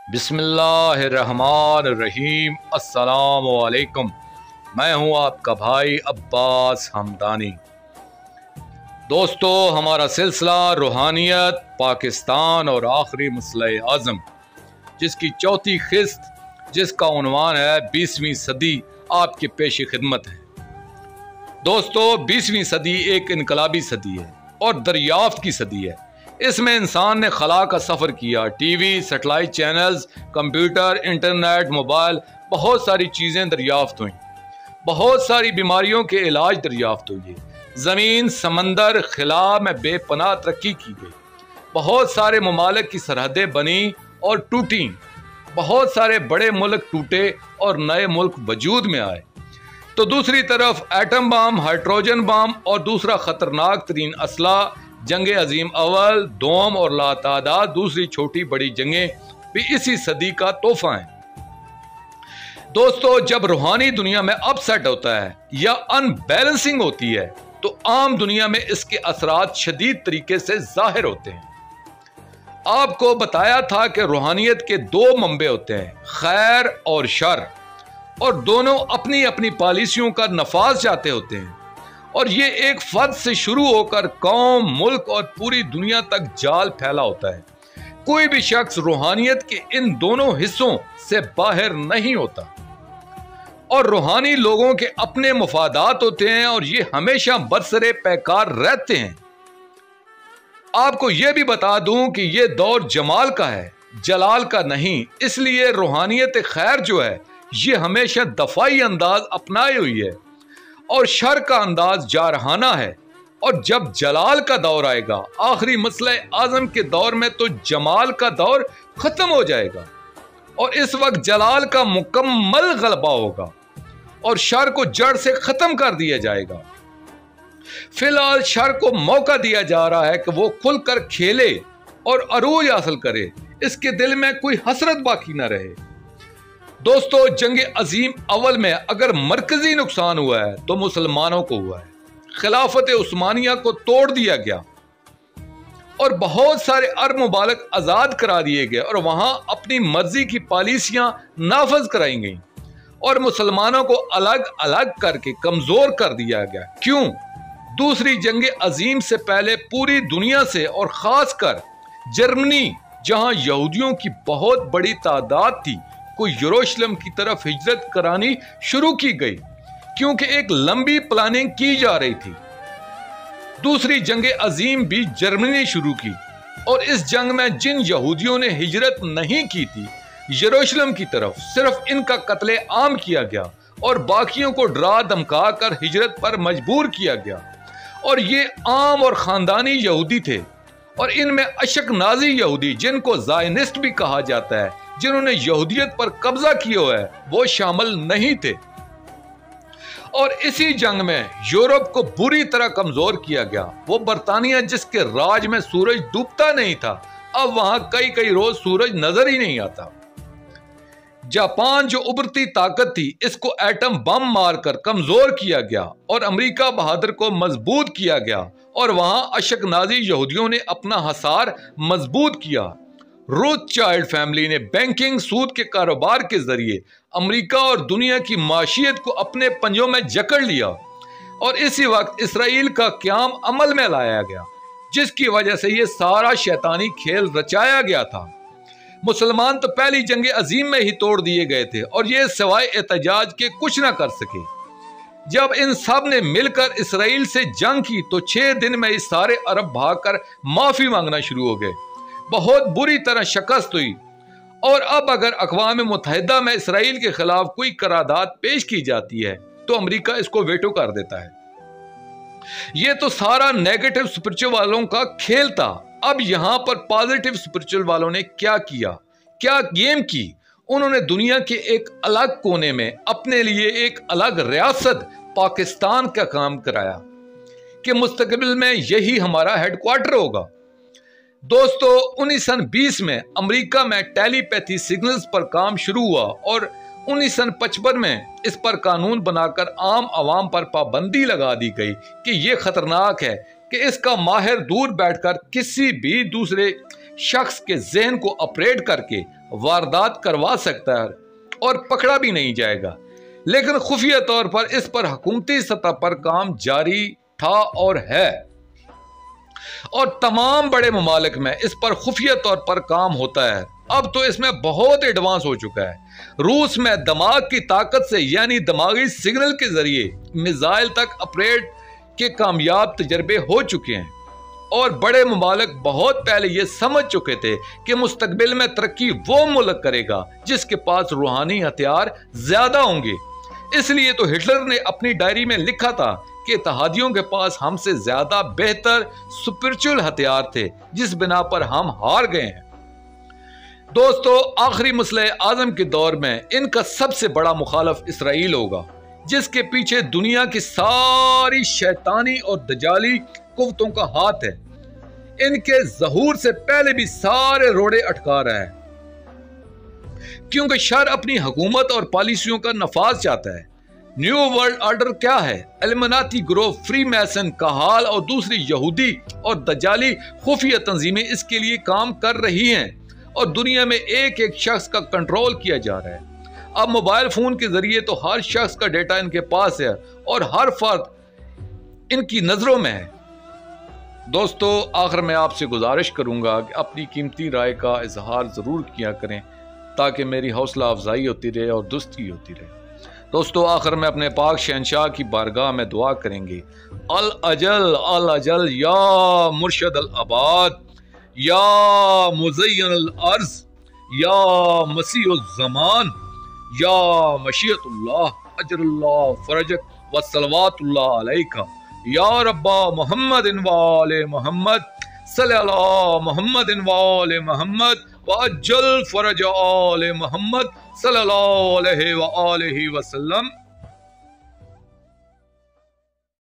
बिस्मिल्लाहिर्रहमानिर्रहीम। अस्सलाम वालेकुम। मैं हूं आपका भाई अब्बास हमदानी। दोस्तों, हमारा सिलसिला रूहानियत, पाकिस्तान और आखिरी मसले आज़म, जिसकी चौथी किस्त, जिसका उन्वान है 20वीं सदी आपके पेश खिदमत है। दोस्तों, 20वीं सदी एक इनकलाबी सदी है और दरियाफ्त की सदी है। इसमें इंसान ने खला का सफ़र किया। TV, satellite channels, computer, internet, mobile, बहुत सारी चीज़ें दरियाफ्त हुई। बहुत सारी बीमारियों के इलाज दरियाफ्त हुए। ज़मीन, समंदर, खिला में बेपनाह तरक्की की गई। बहुत सारे ममालिक की सरहदें बनी और टूटी। बहुत सारे बड़े मुल्क टूटे और नए मुल्क वजूद में आए। तो दूसरी तरफ एटम बम, हाइड्रोजन बम और दूसरा ख़तरनाक तरीन असला जंग अजीम अव्वल, दोम और लातादाद दूसरी छोटी बड़ी जंगें भी इसी सदी का तोहफा हैं। दोस्तों, जब रूहानी दुनिया में अपसेट होता है या अनबैलेंसिंग होती है तो आम दुनिया में इसके असरात शदीद तरीके से जाहिर होते हैं। आपको बताया था कि रूहानियत के दो मंबे होते हैं, खैर और शर, और दोनों अपनी अपनी पॉलिसियों का नफाज चाहते होते हैं। और ये एक फर्द से शुरू होकर कौम, मुल्क और पूरी दुनिया तक जाल फैला होता है। कोई भी शख्स रूहानियत के इन दोनों हिस्सों से बाहर नहीं होता। और रूहानी लोगों के अपने मुफादात होते हैं और ये हमेशा बरसरे पैकार रहते हैं। आपको यह भी बता दूं कि यह दौर जमाल का है, जलाल का नहीं। इसलिए रूहानियत खैर जो है ये हमेशा दफाई अंदाज अपनाई हुई है और शर का अंदाज जारहाना है। और जब जलाल का दौर आएगा, आखिरी मसले आज़म के दौर में, तो जमाल का दौर खत्म हो जाएगा और इस वक्त जलाल का मुकम्मल गलबा होगा और शर को जड़ से खत्म कर दिया जाएगा। फिलहाल शर को मौका दिया जा रहा है कि वो खुलकर खेले और अरूज हासिल करे, इसके दिल में कोई हसरत बाकी ना रहे। दोस्तों, जंग अजीम अव्वल में अगर मरकजी नुकसान हुआ है तो मुसलमानों को हुआ है। खिलाफत उस्मानिया को तोड़ दिया गया और बहुत सारे अरब मुबालक आज़ाद करा दिए गए और वहां अपनी मर्जी की पॉलिसियां नाफज कराई गई और मुसलमानों को अलग अलग करके कमजोर कर दिया गया। क्यों? दूसरी जंग अजीम से पहले पूरी दुनिया से और खासकर जर्मनी, जहां यहूदियों की बहुत बड़ी तादाद थी, को यरूशलेम की तरफ हिजरत करानी शुरू की गई क्योंकि एक लंबी प्लानिंग की जा रही थी। दूसरी जंग अजीम भी जर्मनी ने शुरू की और इस जंग में जिन यहूदियों ने हिजरत नहीं की थी यरूशलेम की तरफ, सिर्फ इनका कत्ले आम किया गया और बाकियों को डरा धमका कर हिजरत पर मजबूर किया गया। और ये आम और खानदानी यहूदी थे और इनमें अशकनाजी यहूदी, जिनको ज़ायनिस्ट भी कहा जाता है, जिन्होंने यहूदियत पर कब्जा किया हुआ है, वो शामिल नहीं थे। और इसी जंग में यूरोप को बुरी तरह कमजोर किया गया। वो बरतानिया जिसके राज में सूरज डूबता नहीं था, अब वहां कई कई रोज सूरज नजर ही नहीं आता। जापान जो उभरती ताकत थी, इसको एटम बम मारकर कमजोर किया गया और अमेरिका बहादुर को मजबूत किया गया और वहां अशकनाजी यहूदियों ने अपना हसार मजबूत किया। रोथशाइल्ड फैमिली ने बैंकिंग, सूद के कारोबार के जरिए अमेरिका और दुनिया की माशियत को अपने पंजों में जकड़ लिया और इसी वक्त इसराइल का क़याम अमल में लाया गया, जिसकी वजह से ये सारा शैतानी खेल रचाया गया था। मुसलमान तो पहली जंग अजीम में ही तोड़ दिए गए थे और ये सिवाय एहतजाज के कुछ ना कर सके। जब इन सब ने मिलकर इसराइल से जंग की तो 6 दिन में इस सारे अरब भागकर माफी मांगना शुरू हो गए। बहुत बुरी तरह शिकस्त हुई और अब अगर अक़वाम मुत्तहिदा में इसराइल के खिलाफ कोई करारदाद पेश की जाती है तो अमेरिका इसको वेटो कर देता है। यह तो सारा नेगेटिव स्पिरिचुअल वालों का खेल था। अब यहां पर पॉजिटिव स्पिरिचुअल वालों ने क्या किया, क्या गेम की? उन्होंने दुनिया के एक अलग कोने में अपने लिए एक अलग रियासत पाकिस्तान का काम कराया कि मुस्तकबिल में यही हमारा हेडक्वार्टर होगा। दोस्तों, 1920 में अमेरिका में टेलीपैथी सिग्नल्स पर काम शुरू हुआ और 1955 में इस पर कानून बनाकर आम आवाम पर पाबंदी लगा दी गई कि यह खतरनाक है कि इसका माहिर दूर बैठकर किसी भी दूसरे शख्स के जहन को ऑपरेट करके वारदात करवा सकता है और पकड़ा भी नहीं जाएगा। लेकिन खुफिया तौर पर इस पर हुकूमती सतह पर काम जारी था और है, और तमाम बड़े ममालिक में इस पर खुफिया तौर पर काम होता है। अब तो इसमें बहुत एडवांस हो चुका है। रूस में दिमाग की ताकत से यानी दिमागी सिग्नल के जरिए मिसाइल तक ऑपरेट के कामयाब तजर्बे हो चुके हैं, और बड़े ममालिक बहुत पहले ये समझ चुके थे कि मुस्तकबिल में तरक्की वो मुल्क करेगा जिसके पास रूहानी हथियार ज्यादा होंगे। इसलिए तो हिटलर ने अपनी डायरी में लिखा था कि इत्तेहादियों के पास हमसे ज्यादा बेहतर स्पिरिचुअल हथियार थे, जिस बिना पर हम हार गए हैं। दोस्तों, आखिरी मसले आजम के दौर में इनका सबसे बड़ा मुखालफ इसराइल होगा, जिसके पीछे दुनिया की सारी शैतानी और दजाली कुव्वतों का हाथ है। इनके ज़हूर से पहले भी सारे रोड़े अटका रहा है, क्योंकि शर अपनी हुकूमत और पॉलिसियों का नफाज चाहता है। न्यू वर्ल्ड ऑर्डर क्या है? इल्यूमिनाती ग्रोव, फ्री मैसन, कहाल और दूसरी यहूदी और दजाली खुफिया तंजीमें इसके लिए काम कर रही हैं, और दुनिया में एक एक शख्स का कंट्रोल किया जा रहा है। अब मोबाइल फोन के जरिए तो हर शख्स का डेटा इनके पास है और हर फर्द इनकी नजरों में है। दोस्तों, आखिर में आपसे गुजारिश करूंगा कि अपनी कीमती राय का इजहार ज़रूर किया करें, ताकि मेरी हौसला अफजाई होती रहे और दुरुस्ती होती रहे। दोस्तों, आखिर में अपने पाक शहनशाह की बारगाह में दुआ करेंगे। अल अजल या मुर्शद अल आबाद, या मुज़य्यन अल अर्ज़, या मसीह ज़मान, या मशीयतुल्लाह, अजरुल्लाह फरजक व सलवातुल्लाह अलैका, या रब्बा मुहम्मदिन व आले मुहम्मद, सल्लल्लाहु मुहम्मदिन व आले मुहम्मद व अज्जल फरज आले मुहम्मद सल्लल्लाहु अलैहि व आलिहि वसल्लम।